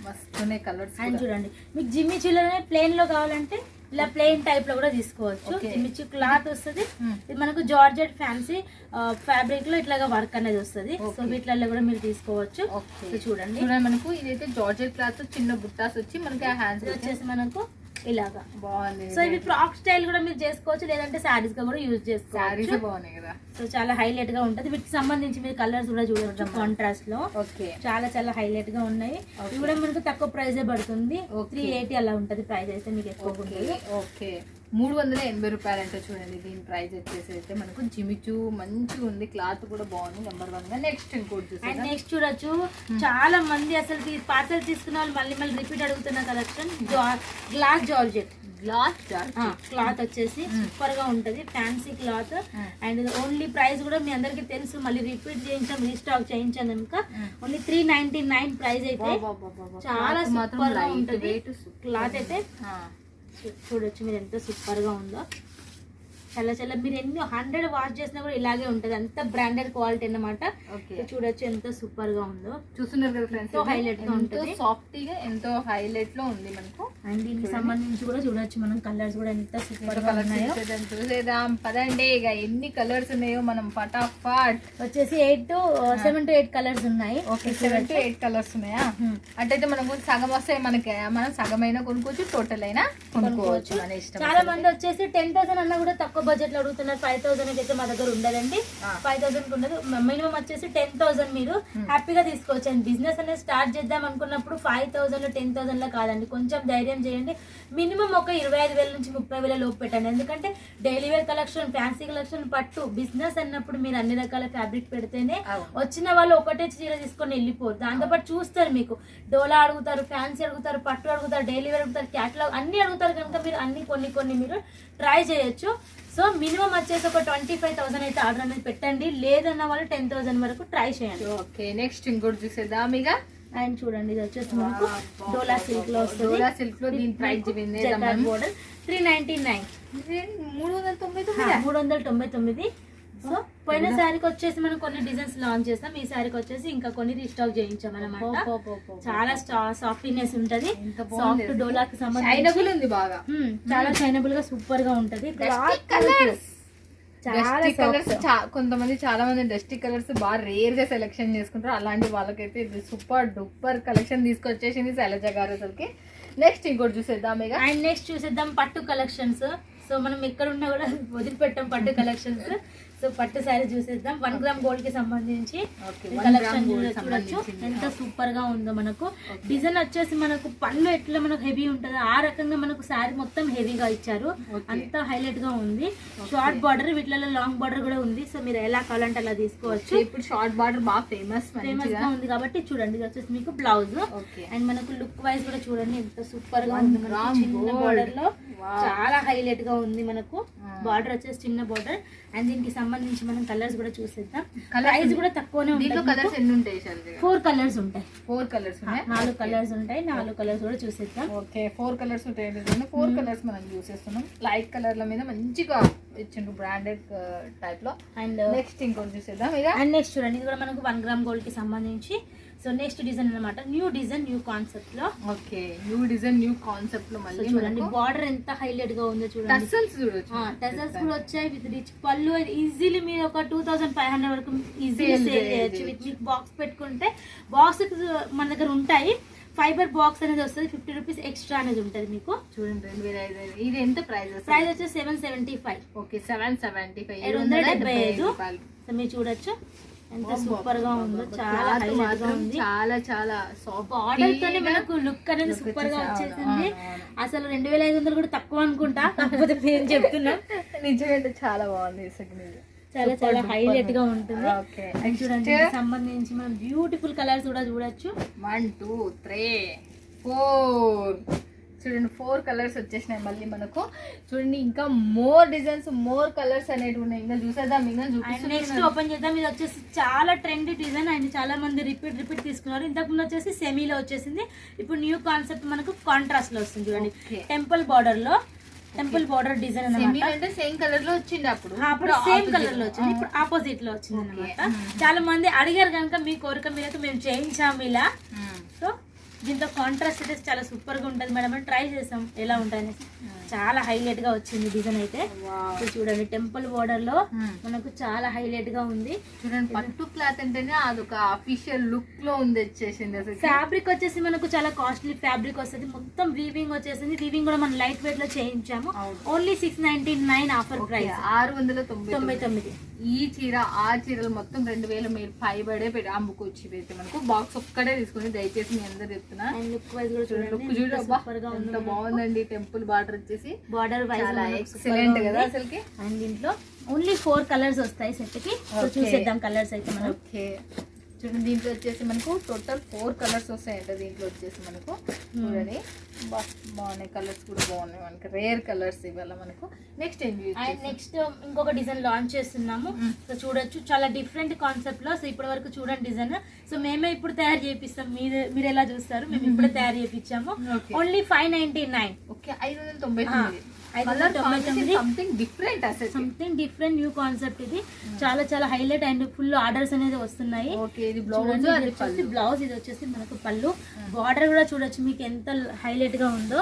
మస్తున్నాయి కలర్స్. అండ్ చూడండి మీకు జిమ్మిచూలోనే ప్లెయిన్ లో కావాలంటే ఇలా ప్లెయిన్ టైప్ లో కూడా తీసుకోవచ్చు. జిమ్మిచూ క్లాత్ వస్తుంది. ఇది మనకు జార్జెట్ ఫ్యాన్సీ ఫ్యాబ్రిక్ లో ఇట్లాగా వర్క్ అనేది వస్తుంది. సో వీటిలలో కూడా మీరు తీసుకోవచ్చు. చూడండి మనకు ఇదైతే జార్జెట్ క్లాత్, చిన్న బుట్టాస్ వచ్చి మనకి ఆ హ్యాండ్స్ వచ్చేసి మనకు ఇలాగా బాగుంది. సో ఇవి ఫ్రాక్ స్టైల్ కూడా మీరు చేసుకోవచ్చు, లేదంటే శారీస్ గా కూడా యూజ్ చేసుకోవచ్చు. బాగున్నాయి కదా. సో చాలా హైలైట్ గా ఉంటది. వీటికి సంబంధించి మీరు కలర్స్ కూడా చూడవచ్చు కాంట్రాస్ట్ లో. చాలా చాలా హైలైట్ గా ఉన్నాయి. ఇవి కూడా మనకు తక్కువ ప్రైస్ పడుతుంది. 380 అలా ఉంటది ప్రైస్ అయితే మీకు ఎక్కువ ఉంటుంది. 380 రూపాయలు అంటే చూడండి. దీని ప్రైస్ వచ్చేసి అయితే మనకు జిమిచు మంచిగా ఉంది, క్లాత్ కూడా బాగుంది. నెంబర్ 1 గా నెక్స్ట్ ఇంకోటి అండ్ చూసారా, నెక్స్ట్ చూడొచ్చు చాలా మంది అసలు పార్సల్ తీసుకున్న వాళ్ళు మళ్ళీ మళ్ళీ రిపీట్ అడుగుతున్న collection glass georgette glass cloth వచ్చేసి సూపర్ గా ఉంటది, fancy cloth. And only price కూడా మీ అందరికి తెలుసు, మళ్ళీ రిపీట్ చేయించాం, రీస్టాక్ చేయించాం కనుక ఓన్లీ 399 ప్రైస్ అయితే చాలా సూపర్ గా ఉంటది. క్లాత్ అయితే చూడొచ్చు మీరు ఎంత సూపర్ గా ఉందో. చాలా చాలా మీరు ఎన్ని 100 వాష్ చేసినా కూడా ఇలాగే ఉంటది, అంత బ్రాండెడ్ క్వాలిటీ అన్నమాట. చూడొచ్చు ఎంత సూపర్ గా ఉందో. చూస్తున్నారు కదా ఫ్రెండ్స్, హైలైట్ గా ఉంటుంది, సాఫ్టీగా ఎంతో హైలైట్ లో ఉంది మనకు. అండ్ దీనికి సంబంధించి కూడా చూడొచ్చు మనం కలర్స్ కూడా ఎంత సూపర్ గా ఉన్నాయో. చూసేద్దాం పదండి, ఇక ఎన్ని కలర్స్ ఉన్నాయో మనం ఫటాఫట్. వచ్చేసి 7 to 8 కలర్స్ ఉన్నాయి. ఓకే 7 to 8 కలర్స్ ఉన్నాయా? అంటే మనకు సగం వస్తాయి, మనకి మనం సగం అయినా కొనుక్కోవచ్చు, టోటల్ అయినా కొనుక్కోవచ్చు, మన ఇష్టం. చాలా మంది వచ్చేసి 10,000 అన్నా కూడా తక్కువ బడ్జెట్ లో అడుగుతున్నారు. 5,000 అయితే మా దగ్గర ఉండదండి, 5,000 ఉండదు. మినిమం వచ్చేసి 10,000 మీరు హ్యాపీగా తీసుకోవచ్చు. అండ్ బిజినెస్ అనేది స్టార్ట్ చేద్దాం అనుకున్నప్పుడు 5,000 10,000 లో కాదండి, కొంచెం ధైర్యం చేయండి. మినిమం ఒక 25,000 నుంచి 30,000 లోపు పెట్టండి. ఎందుకంటే daily wear collection, fancy collection, పట్టు బిజినెస్ అన్నప్పుడు మీరు అన్ని రకాల ఫ్యాబ్రిక్ పెడితేనే వచ్చిన వాళ్ళు ఒకటే చీర తీసుకొని వెళ్ళిపోరు. దాంతోపాటు చూస్తారు, మీకు డోలా అడుగుతారు, ఫ్యాన్సీ అడుగుతారు, పట్టు అడుగుతారు, డైలీ వేర్ అడుగుతారు, క్యాటలాగ్ అన్ని అడుగుతారు. కనుక మీరు అన్ని కొన్ని మీరు ట్రై చేయొచ్చు. సో మినిమం వచ్చేసి ఒక 25,000 అయితే ఆర్డర్ అనేది పెట్టండి, లేదన్న వాళ్ళు 10,000 వరకు ట్రై చేయండి. ఓకే నెక్స్ట్ ఇంకోటి చూసేద్దాం ఇక. అండ్ చూడండి ఇది వచ్చేసి మనకు డోలా సిల్క్ లో వస్తుంది. డోలా సిల్క్ లో దీని ప్రైస్ బోర్డర్ 399 399. సో పోయిన శారీకి వచ్చేసి మనం కొన్ని డిజైన్స్ లాంచ్ చేస్తాం, ఈ శారీకి వచ్చేసి ఇంకా కొన్ని రీస్టాక్ చేయించాం అన్నమాట. చాలా సాఫ్ట్నెస్ ఉంటది, సాఫ్ట్ డోలాకి సంబంధించి ఉంది బాగా, చాలా షైనబుల్ గా సూపర్ గా ఉంటది. కొంతమంది చాలా మంది డస్టీ కలర్స్ బాగా రేర్ గా సెలెక్షన్ చేసుకుంటారు, అలాంటి వాళ్ళకైతే ఇది సూపర్ డూపర్ కలెక్షన్ తీసుకొచ్చేసింది శైలజ గారు అసలుకి. నెక్స్ట్ ఇంకోటి చూసేద్దాం ఇక. అండ్ నెక్స్ట్ చూసేద్దాం పట్టు కలెక్షన్స్. సో మనం ఎక్కడ ఉన్నా కూడా వదిలిపెట్టాం పట్టు కలెక్షన్స్. సో పట్టు శారీ చూసేద్దాం. 1 గ్రామ్ గోల్డ్ కి సంబంధించి కలెక్షన్ చూడొచ్చు ఎంత సూపర్ గా ఉందో. మనకు డిజైన్ వచ్చేసి మనకు పళ్ళు ఎట్లా మనకు హెవీ ఉంటుందో ఆ రకంగా మనకు శారీ మొత్తం హెవీగా ఇచ్చారు, అంత హైలైట్ గా ఉంది. షార్ట్ బార్డర్, వీటిలో లాంగ్ బార్డర్ కూడా ఉంది. సో మీరు ఎలా కావాలంటే అలా తీసుకోవచ్చు. ఇప్పుడు షార్ట్ బార్డర్ బాగా ఫేమస్ గా ఉంది కాబట్టి చూడండి. ఇది వచ్చేసి మీకు బ్లౌజ్. అండ్ మనకు లుక్ వైజ్ కూడా చూడండి ఎంత సూపర్ గా ఉంది. చిన్న బార్డర్ లో చాలా హైలైట్ గా ఉంది. మనకు బార్డర్ వచ్చేసి చిన్న బార్డర్. అండ్ దీనికి సంబంధించి మనం కలర్స్ కూడా చూసేద్దాం. ప్రైస్ కూడా తక్కువనే ఉంటుంది. కలర్స్ ఎన్ని ఉంటాయి? 4 కలర్స్ ఉంటాయి. 4 కలర్స్ ఉన్నాయి, 4 కలర్స్ ఉంటాయి. 4 కలర్స్ కూడా చూసేద్దాం. ఓకే 4 కలర్స్ ఉంటాయి. 4 కలర్స్ మనం చూసేస్తున్నాం. లైట్ కలర్ల మీద మంచిగా ఇచ్చిండ్రు బ్రాండెడ్ టైప్ లో. అండ్ నెక్స్ట్ ఇంకోటి చూసేద్దాం ఇక. అండ్ నెక్స్ట్ చూడండి, ఇది కూడా మనకు 1 గ్రామ్ గోల్డ్ కి సంబంధించి. సో నెక్స్ట్ డిజైన్ అన్నమాట, న్యూ డిజైన్ న్యూ కాన్సెప్ట్ లో. Okay new design new concept లో మళ్ళీ చూడండి బార్డర్ ఎంత హైలైట్ గా ఉందో చూడండి. టసల్స్ చూడొచ్చు, టసల్స్ కూడా వచ్చాయి విత్ రిచ్ పళ్ళు. ఈజీలీ మీరు ఒక 2,500 వరకు ఈజీలీ సేల్ చేయొచ్చు. విత్ మీకు బాక్స్ పెట్టుకుంటే బాక్స్ మన దగ్గర ఉంటాయి. ఫైబర్ బాక్స్ అనేది వస్తుంది, 50 రూపీస్ ఎక్స్ట్రా అనేది ఉంటుంది మీకు. చూడండి 2005. ఇది ఎంత ప్రైస్? ప్రైస్ వచ్చేసి 775. ఓకే 775, 775. సో మీరు చూడొచ్చు ఎంత సూపర్ గా ఉందో, చాలా హైలైట్ గా ఉంది. చాలా చాలా సాఫ్ట్ బార్డర్ తోనే మనకు లుక్ అనేది సూపర్ గా వచ్చేసింది. అసలు 2,500 కూడా తక్కువ అనుకుంటా, కాకపోతే నేను చెప్తున్నా నిజంగా చాలా బాగుంది. చాలా చాలా హైలైట్ గా ఉంటుంది. చూడండి సంబంధించి మనం బ్యూటిఫుల్ కలర్స్ కూడా చూడొచ్చు. 1 2 3 4 చూడండి 4 కలర్స్ వచ్చేసినాయి మళ్ళీ మనకు. చూడండి ఇంకా మోర్ డిజైన్స్, మోర్ కలర్స్ అనేవి ఉన్నాయి. ఇంకా చూసేద్దాం, ఇంకా నెక్స్ట్ ఓపెన్ చేద్దాం. ఇది వచ్చేసి చాలా ట్రెండీ డిజైన్ అండ్ చాలా మంది రిపీట్ తీసుకున్నారు. ఇంతకు ముందు వచ్చేసి సెమీలో వచ్చేసింది, ఇప్పుడు న్యూ కాన్సెప్ట్ మనకు కాంట్రాస్ట్ లో వస్తుంది. చూడండి టెంపుల్ బార్డర్ లో, టెంపుల్ బార్డర్ డిజైన్ అంటే సేమ్ కలర్ లో వచ్చింది. అప్పుడు సేమ్ కలర్ లో వచ్చింది, ఇప్పుడు ఆపోజిట్ లో వచ్చింది అనమాట. చాలా మంది అడిగారు కనుక మీ కోరిక మీదకి మేము చేయించాము ఇలా. సో దీంతో కాంట్రాస్ట్ అయితే చాలా సూపర్ గా ఉంటుంది మేడం, ట్రై చేసాం ఎలా ఉంటుంది. చాలా హైలైట్ గా వచ్చింది డిజైన్ అయితే. చూడండి టెంపుల్ బోర్డర్ లో మనకు చాలా హైలైట్ గా ఉంది. చూడండి పట్టు క్లాత్ అంటేనే అదొక అఫీషియల్ లుక్ లో ఉంది వచ్చేసింది. ఫ్యాబ్రిక్ వచ్చేసి మనకు చాలా కాస్ట్లీ ఫ్యాబ్రిక్ వస్తుంది, మొత్తం వీవింగ్ వచ్చేసింది. వీవింగ్ కూడా మనం లైట్ వెయిట్ లో చేయించాము. Only 699 offer price, 699. ఈ చీర ఆ చీరలు మొత్తం 2,000 మీరు 5 పెట్టి అమ్ముకోవచ్చు. అయితే మనకు బాక్స్ ఒక్కడే తీసుకుని దయచేసి మీ అందరు చెప్తున్నా. అండ్ లుక్ వైజ్ కూడా చూడండి లుక్ చూడు, అబ్బా, సూపర్ గా ఎంత ఉంది. బాగుందండి. టెంపుల్ బార్డర్ వచ్చేసి బార్డర్ వైజ్ చాలా ఎక్సలెంట్ కదా అసలుకి. అండ్ దీంట్లో ఓన్లీ 4 కలర్స్ వస్తాయి సెట్ కి. సో చూసేద్దాం కలర్స్ అయితే మనం. ఓకే చూడండి, దీంట్లో వచ్చేసి మనకు టోటల్ 4 కలర్స్ వస్తాయంట. దీంట్లో వచ్చేసి మనకు చూడండి బాగున్నాయి, కలర్స్ కూడా బాగున్నాయి మనకి, రేర్ కలర్స్ ఇవాళ మనకు. నెక్స్ట్ ఏం అండ్ నెక్స్ట్ ఇంకొక డిజైన్ లాంచ్ చేస్తున్నాము. సో చూడొచ్చు, చాలా డిఫరెంట్ కాన్సెప్ట్ లో. సో ఇప్పటి వరకు చూడండి డిజైన్. సో మేమే ఇప్పుడు తయారు చేపిస్తాం, మీరు ఎలా చూస్తారు, మేము ఇప్పుడే తయారు చేపించాము. ఓన్లీ 599. ఓకే 599. సంథింగ్ డిఫరెంట్ అసలు, సంథింగ్ డిఫరెంట్ న్యూ కాన్సెప్ట్ ఇది. చాలా చాలా హైలైట్ అండ్ ఫుల్ ఆర్డర్స్ అనేది వస్తున్నాయి. ఓకే ఇది బ్లౌజ్, బ్లౌజ్ ఇది వచ్చేసి మనకు పళ్ళు. బార్డర్ కూడా చూడొచ్చు మీకు ఎంత హైలైట్ గా ఉందో.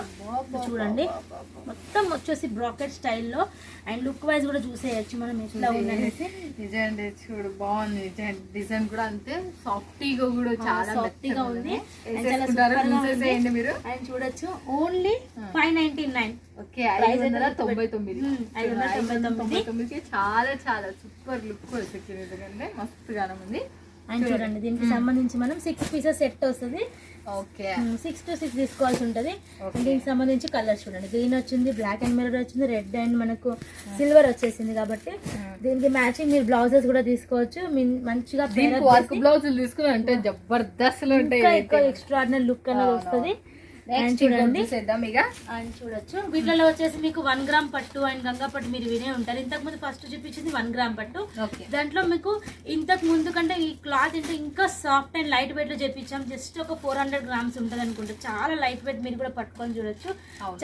చూడండి మొత్తం వచ్చేసి బ్రాకెట్ స్టైల్లో. అండ్ లుక్ వైజ్ కూడా చూసేయచ్చు మనం ఎట్లా ఉందనేసి. నిజండి చూడు బాగుంది, డిజైన్ కూడా అంతే సాఫ్టీగా కూడా చాలా సాఫ్టీగా ఉంది. మీరు. అండ్ చూడొచ్చు ఓన్లీ 599. ఓకే 599. చాలా చాలా సూపర్ లుక్ వచ్చింది, ఎందుకంటే మస్తుగానే ఉంది. అండ్ చూడండి దీనికి సంబంధించి మనం 6 పీసెస్ సెట్ వస్తుంది. ఓకే 6 to 6 తీసుకోవాల్సి ఉంటుంది. దీనికి సంబంధించి కలర్స్ చూడండి, గ్రీన్ వచ్చింది, బ్లాక్ అండ్ మిర్రర్ వచ్చింది, రెడ్ అండ్ మనకు సిల్వర్ వచ్చేసింది. కాబట్టి దీనికి మ్యాచింగ్ మీరు బ్లౌజెస్ కూడా తీసుకోవచ్చు. మంచిగా వర్క్ బ్లౌజులు తీసుకుని అంటే జబర్దస్త్ ఉంటాయి, ఎక్కువ ఎక్స్ట్రాడినరీ లుక్ అనేది వస్తుంది. అండ్ చూడండి అండ్ చూడొచ్చు వీటిలో వచ్చేసి మీకు 1 గ్రామ్ పట్టు అండ్ గంగా పట్టు మీరు వినే ఉంటారు. ఇంతకు ముందు ఫస్ట్ చూపించింది 1 గ్రామ్ పట్టు. దాంట్లో మీకు ఇంతకు ముందు కంటే ఈ క్లాత్ అంటే ఇంకా సాఫ్ట్ అండ్ లైట్ వెయిట్ లో చేపించాం. జస్ట్ ఒక 400 గ్రామ్స్ ఉంటుంది అనుకుంటా. చాలా లైట్ వెయిట్, మీరు కూడా పట్టుకొని చూడొచ్చు.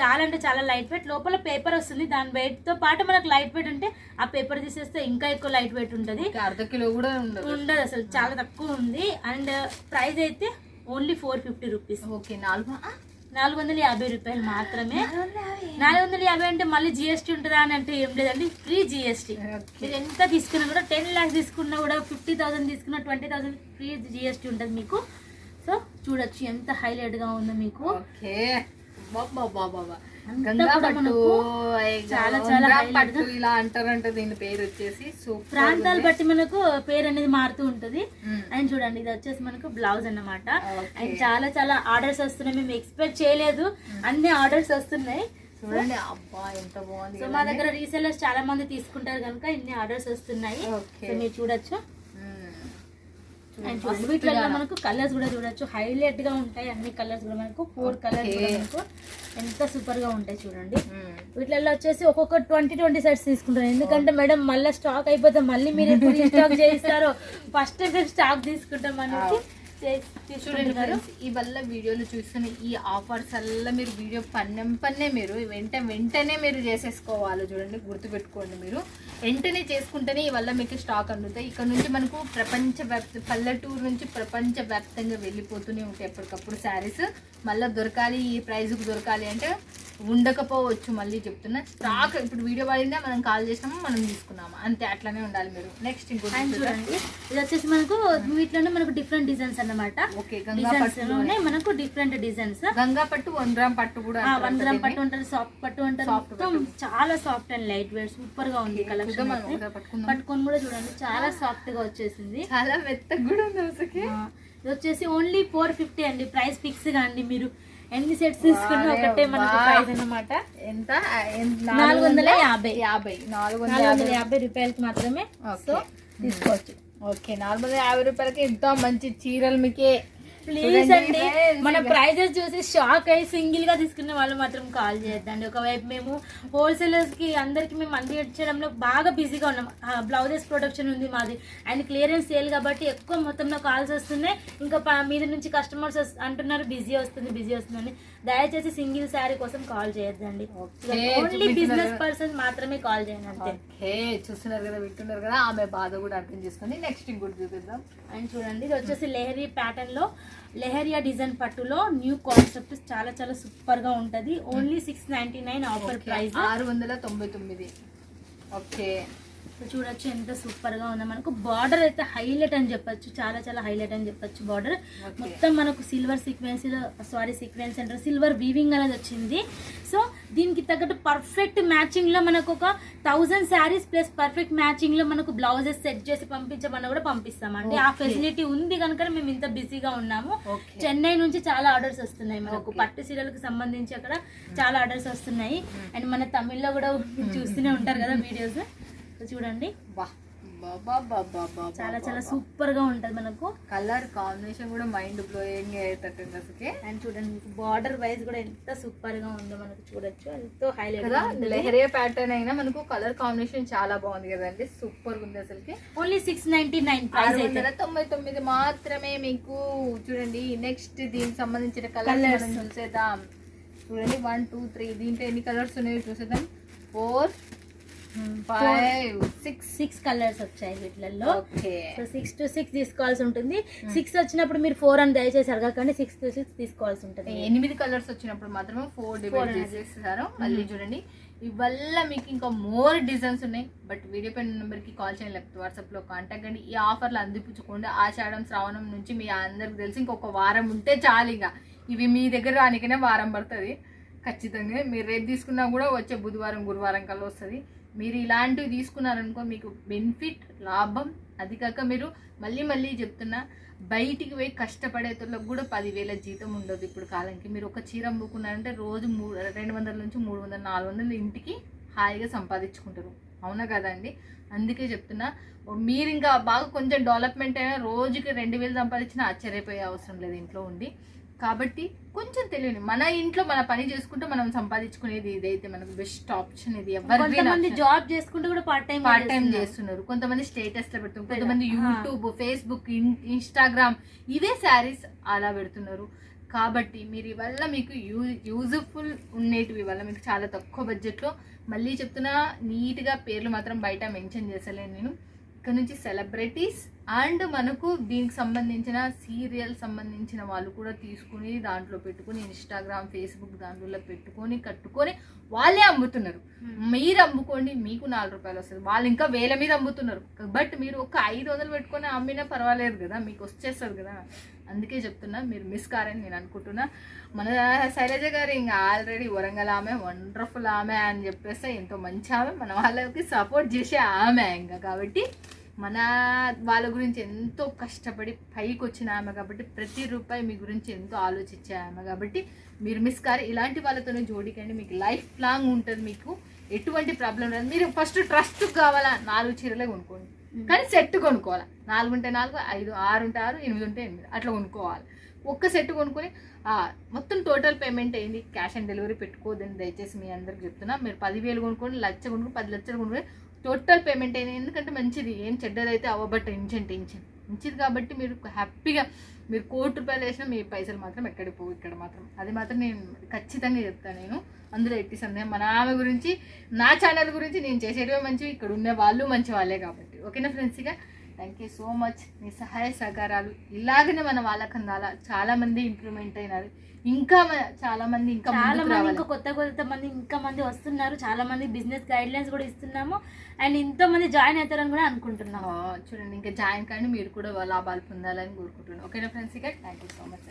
చాలా అంటే చాలా లైట్ వెయిట్. లోపల పేపర్ వస్తుంది, దాని వెయిట్ తో పాటు మనకు లైట్ వెయిట్ అంటే ఆ పేపర్ తీసేస్తే ఇంకా ఎక్కువ లైట్ వెయిట్ ఉంటుంది. ½ కిలో కూడా ఉండదు అసలు, చాలా తక్కువ ఉంది. అండ్ ప్రైస్ అయితే ఓన్లీ 450 రూపీస్. ఓకే 450 రూపాయలు మాత్రమే. 450 అంటే మళ్ళీ జిఎస్టీ ఉంటుందా అని అంటే ఏం లేదండి, ఫ్రీ జిఎస్టీ. మీరు ఎంత తీసుకున్నా కూడా 10 lakhs తీసుకున్నా కూడా 50,000 తీసుకున్నా 20,000 ఫ్రీ జిఎస్టీ ఉంటుంది మీకు. సో చూడొచ్చు ఎంత హైలైట్ గా ఉందో మీకు. చాలా చాలా పట్టు ఇలా అంటారంట. దీని పేరు వచ్చేసి ప్రాంతాలు బట్టి మనకు పేరు అనేది మారుతూ ఉంటది. అండ్ చూడండి ఇది వచ్చేసి మనకు బ్లౌజ్ అన్నమాట. అండ్ చాలా చాలా ఆర్డర్స్ వస్తున్నాయి, మేము ఎక్స్పెక్ట్ చేయలేదు అన్ని ఆర్డర్స్ వస్తున్నాయి. చూడండి అబ్బా ఎంత బాగుంది. సో మా దగ్గర రీసెలర్స్ చాలా మంది తీసుకుంటారు కనుక ఇన్ని ఆర్డర్స్ వస్తున్నాయి. సో మీరు చూడొచ్చు. అండ్ చూడండి వీటిలో మనకు కలర్స్ కూడా చూడొచ్చు, హైలైట్ గా ఉంటాయి అన్ని కలర్స్ కూడా. మనకు 4 కలర్స్ మనకు ఎంత సూపర్ గా ఉంటాయి చూడండి. వీటిలో వచ్చేసి ఒక్కొక్క 20 సెట్స్ తీసుకుంటారు. ఎందుకంటే మేడం మళ్ళీ స్టాక్ అయిపోతే మళ్ళీ మీరు ఎప్పుడు స్టాక్ చేయిస్తారో ఫస్ట్ స్టాక్ తీసుకుంటాం అనేది. చూడండి ఈ వల్ల వీడియోలు చూస్తున్న ఈ ఆఫర్స్ అల్ల మీరు వీడియో పన్నే మీరు వెంటనే మీరు చేసేసుకోవాలి. చూడండి గుర్తుపెట్టుకోండి, మీరు వెంటనే చేసుకుంటేనే ఈ వల్ల మీకు స్టాక్ అందుతాయి. ఇక్కడ నుంచి మనకు పల్లెటూరు నుంచి ప్రపంచవ్యాప్తంగా వెళ్ళిపోతూనే ఉంటాయి ఎప్పటికప్పుడు శారీస్. మళ్ళీ దొరకాలి, ఈ ప్రైజ్కి దొరకాలి అంటే ఉండకపోవచ్చు. మళ్ళీ చెప్తున్నా, స్టాక్ ఇప్పుడు వీడియో పడిందా మనం కాల్ చేసినాము, మనం తీసుకున్నాము అంతే, అట్లానే ఉండాలి మీరు. నెక్స్ట్ చూడండి ఇది వచ్చేసి మనకు వీటిలోనే మనకు డిఫరెంట్ డిజైన్స్ అన్నమాట. ఓకే మనకు డిఫరెంట్ డిజైన్స్. గంగా పట్టు 1 గ్రామ్ పట్టు కూడా 1 గ్రామ్ పట్టు ఉంటుంది, సాఫ్ట్ పట్టు ఉంటుంది. చాలా soft and light weight super గా ఉంది కలెక్షన్. పట్టుకొని కూడా చూడండి చాలా సాఫ్ట్ గా వచ్చేసింది, చాలా మెత్తగా కూడా ఉంది. ఇది వచ్చేసి ఓన్లీ 450 అండి. ప్రైస్ ఫిక్స్ గా అండి, మీరు ఎన్ని సెట్స్ తీసుకున్నా ఒకటే మనకు ప్రైస్ అన్నమాట. ఎంత 450 రూపాయలకి మాత్రమే. సో తీసుకోవచ్చు. ఓకే 450 రూపాయలకి ఎంతో మంచి చీరలు మీకే. ప్లీజ్ అండి, మన ప్రైజెస్ చూసి షాక్ అయ్యి సింగిల్ గా తీసుకునే వాళ్ళు మాత్రం కాల్ చేయొద్దండి. ఒకవైపు మేము హోల్సేలర్స్ కి అందరికి మేము అందించడంలో బాగా బిజీగా ఉన్నాం. బ్లౌజెస్ ప్రొడక్షన్ ఉంది మాది అండ్ క్లియరెన్స్ సేల్ కాబట్టి ఎక్కువ మొత్తంలో కాల్స్ వస్తున్నాయి. ఇంకా మీద నుంచి కస్టమర్స్ అంటున్నారు బిజీ వస్తుందని. దయచేసి సింగిల్ శారీ కోసం కాల్ చేయొద్దండి, ఓన్లీ బిజినెస్ పర్సన్స్ మాత్రమే కాల్ చేయండి అంతే. చూస్తున్నారు కదా, వింటున్నారు కదా, ఆమె బాధ కూడా అర్థం చేసుకోండి. నెక్స్ట్ ఇంకోటి చూపిద్దాం. అండ్ చూడండి ఇది వచ్చేసి లెహరీ ప్యాటర్న్ లో లెహరియా డిజైన్ పట్టులో న్యూ కాన్సెప్ట్ చాలా చాలా సూపర్ గా ఉంటది. Only 699 offer price 699. Okay so చూడొచ్చు ఎంత సూపర్ గా ఉందో. మనకు బార్డర్ అయితే హైలైట్ అని చెప్పొచ్చు, చాలా చాలా హైలైట్ అని చెప్పొచ్చు. బార్డర్ మొత్తం మనకు సిల్వర్ సీక్వెన్స్ అంటారు, సిల్వర్ వీవింగ్ అనేది వచ్చింది. సో దీనికి తగ్గట్టు పర్ఫెక్ట్ మ్యాచింగ్ లో మనకు ఒక 1000 శారీస్ ప్లస్ పర్ఫెక్ట్ మ్యాచింగ్ లో మనకు బ్లౌజెస్ సెట్ చేసి పంపించమన్నా కూడా పంపిస్తామండి. ఆ ఫెసిలిటీ ఉంది కనుక మేము ఇంత బిజీగా ఉన్నాము. చెన్నై నుంచి చాలా ఆర్డర్స్ వస్తున్నాయి మనకు, పట్టు సీరియల్కి సంబంధించి అక్కడ చాలా ఆర్డర్స్ వస్తున్నాయి. అండ్ మన తమిళ్లో కూడా చూస్తూనే ఉంటారు కదా వీడియోస్. చూడండి చాలా చాలా సూపర్ గా ఉంటది. మనకు కలర్ కాంబినేషన్ కూడా మైండ్ బ్లోయింగ్ అయ్యేటట్టుంది అసలు. అండ్ చూడండి బార్డర్ వైజ్ కూడా ఎంత సూపర్ గా ఉందో మనకు చూడొచ్చు, ఎంతో హైలైట్ గా. లెహరియా ప్యాటర్న్ అయినా మనకు కలర్ కాంబినేషన్ చాలా బాగుంది కదండి, సూపర్ ఉంది అసలుకి. ఓన్లీ 699 ప్రైస్ అయితే 699 మాత్రమే మీకు. చూడండి నెక్స్ట్ దీనికి సంబంధించిన కలర్స్ చూసేద్దాం. చూడండి 1 2 3 దీంట్లో ఎన్ని కలర్స్ ఉన్నాయో చూసేద్దాం. 4 5 6 కలర్స్ వచ్చాయి వీటిలలో. సో 6 to 6 తీసుకోవాల్సి ఉంటుంది. 6 వచ్చినప్పుడు మీరు 4 అని దయచేసి అడగకండి, 6 to 6 తీసుకోవాల్సి ఉంటుంది. 8 కలర్స్ వచ్చినప్పుడు మాత్రమే 4 డివైడ్ చేసేస్తారు. మళ్ళీ చూడండి ఇవల్ల మీకు ఇంకా మోర్ డిజైన్స్ ఉన్నాయి. బట్ వీడియో పైన నెంబర్కి కాల్ చేయండి, లేకపోతే వాట్సాప్లో కాంటాక్ట్ అండి. ఈ ఆఫర్లు అందిపుచ్చుకోండి. ఆషాఢం శ్రావణం నుంచి మీ అందరికి తెలిసి ఇంకొక వారం ఉంటే చాలు. ఇక ఇవి మీ దగ్గర రానికనే వారం పడుతుంది ఖచ్చితంగా. మీరు రేపు తీసుకున్నా కూడా వచ్చే బుధవారం గురువారం కల్లా వస్తుంది. మీరు ఇలాంటివి తీసుకున్నారనుకో మీకు బెనిఫిట్, లాభం. అది కాక మీరు మళ్ళీ చెప్తున్నా, బయటికి పోయి కష్టపడేతోళ్ళకి కూడా 10,000 జీతం ఉండదు ఇప్పుడు కాలంకి. మీరు ఒక చీర అమ్ముకున్నారంటే రోజు 200 నుంచి 300 400 ఇంటికి హాయిగా సంపాదించుకుంటారు. అవునా కదండి? అందుకే చెప్తున్నా, మీరు ఇంకా బాగా కొంచెం డెవలప్మెంట్ అయినా రోజుకి 2000 సంపాదించినా ఆశ్చర్యపోయే అవసరం లేదు ఇంట్లో ఉండి. కాబట్టి కొంచెం తెలియని మన ఇంట్లో మన పని చేసుకుంటూ మనం సంపాదించుకునేది ఇదైతే మనకు బెస్ట్ ఆప్షన్. ఇది ఎవరికైనా జాబ్ చేసుకుంటూ కూడా పార్ట్ టైం చేస్తున్నారు. కొంతమంది స్టేటస్ లో పెడుతున్నారు, కొంతమంది యూట్యూబ్, ఫేస్బుక్, ఇన్స్టాగ్రామ్ ఇవే శారీస్ అలా పెడుతున్నారు. కాబట్టి మీరు ఇవల్ల మీకు యూజ్ఫుల్ ఉండేటివి వల్ల మీకు చాలా తక్కువ బడ్జెట్లో. మళ్ళీ చెప్తున్నా, నీట్గా పేర్లు మాత్రం బయట మెన్షన్ చేసలేను నేను. ఇక్కడ నుంచి సెలబ్రిటీస్ అండ్ మనకు దీనికి సంబంధించిన సీరియల్ సంబంధించిన వాళ్ళు కూడా తీసుకుని దాంట్లో పెట్టుకుని ఇన్స్టాగ్రామ్, ఫేస్బుక్ దాంట్లో పెట్టుకొని కట్టుకొని వాళ్ళే అమ్ముతున్నారు. మీరు అమ్ముకోండి, మీకు 4 రూపాయలు వస్తుంది. వాళ్ళు ఇంకా 1000 మీద అమ్ముతున్నారు. బట్ మీరు ఒక 500 పెట్టుకొని అమ్మినా పర్వాలేదు కదా, మీకు వచ్చేస్తుంది కదా. అందుకే చెప్తున్నా, మీరు మిస్ కారని నేను అనుకుంటున్నా. మన శైలజ గారు ఇంకా ఆల్రెడీ వరంగల్ ఆమె, వండర్ఫుల్ ఆమె అని చెప్పేస్తే ఎంతో మంచి ఆమె, మన వాళ్ళకి సపోర్ట్ చేసే ఆమె ఇంకా. కాబట్టి మన వాళ్ళ గురించి ఎంతో కష్టపడి పైకి వచ్చిన ఆమె కాబట్టి ప్రతి రూపాయి మీ గురించి ఎంతో ఆలోచించే ఆమె కాబట్టి మీరు మిస్ కారు. ఇలాంటి వాళ్ళతోనే జోడికండి, మీకు లైఫ్ లాంగ్ ఉంటుంది. మీకు ఎటువంటి ప్రాబ్లం రాదు. మీరు ఫస్ట్ ట్రస్ట్ కావాలా, 4 చీరలే కొనుక్కోండి, కానీ సెట్ కొనుక్కోవాలి. 4 ఉంటే 4, 5 6 ఉంటే 6, 8 ఉంటే 8 అట్లా కొనుక్కోవాలి. ఒక్క సెట్ కొనుక్కొని మొత్తం టోటల్ పేమెంట్ అయింది. క్యాష్ ఆన్ డెలివరీ పెట్టుకోదని దయచేసి మీ అందరికి చెప్తున్నా. మీరు 10,000 కొనుక్కోండి, 1,00,000 కొనుక్కొని 10 లక్షలు కొనుక్కొని టోటల్ పేమెంట్ అయింది. ఎందుకంటే మంచిది, ఏం చెడ్డదైతే అవ్వబట్ టెన్షన్ మంచిది. కాబట్టి మీరు హ్యాపీగా మీరు 1 కోటి రూపాయలు వేసినా మీ పైసలు మాత్రం ఎక్కడికి పోవు. ఇక్కడ మాత్రం అది మాత్రం నేను ఖచ్చితంగా చెప్తాను. నేను అందులో ఎట్టి సందేహం. మన ఆమె గురించి, నా ఛానల్ గురించి నేను చేసేటివే మంచివి, ఇక్కడ ఉన్న వాళ్ళు మంచి వాళ్ళే కాబట్టి. ఓకేనా ఫ్రెండ్స్? ఇక థ్యాంక్ యూ సో మచ్. మీ సహాయ సహకారాలు ఇలాగనే మన వాళ్ళకి అందాలా. చాలామంది ఇంప్రూవ్మెంట్ అయినారు, ఇంకా చాలామంది ఇంకా కొత్త మంది ఇంకా మంది వస్తున్నారు. చాలా మంది బిజినెస్ గైడ్ లైన్స్ కూడా ఇస్తున్నాము. అండ్ ఎంతో మంది జాయిన్ అవుతారని కూడా అనుకుంటున్నాము. చూడండి, ఇంకా జాయిన్ కానీ మీరు కూడా లాభాలు పొందాలని కోరుకుంటున్నాను. ఓకేనా ఫ్రెండ్స్? ఇక థ్యాంక్ యూ సో మచ్.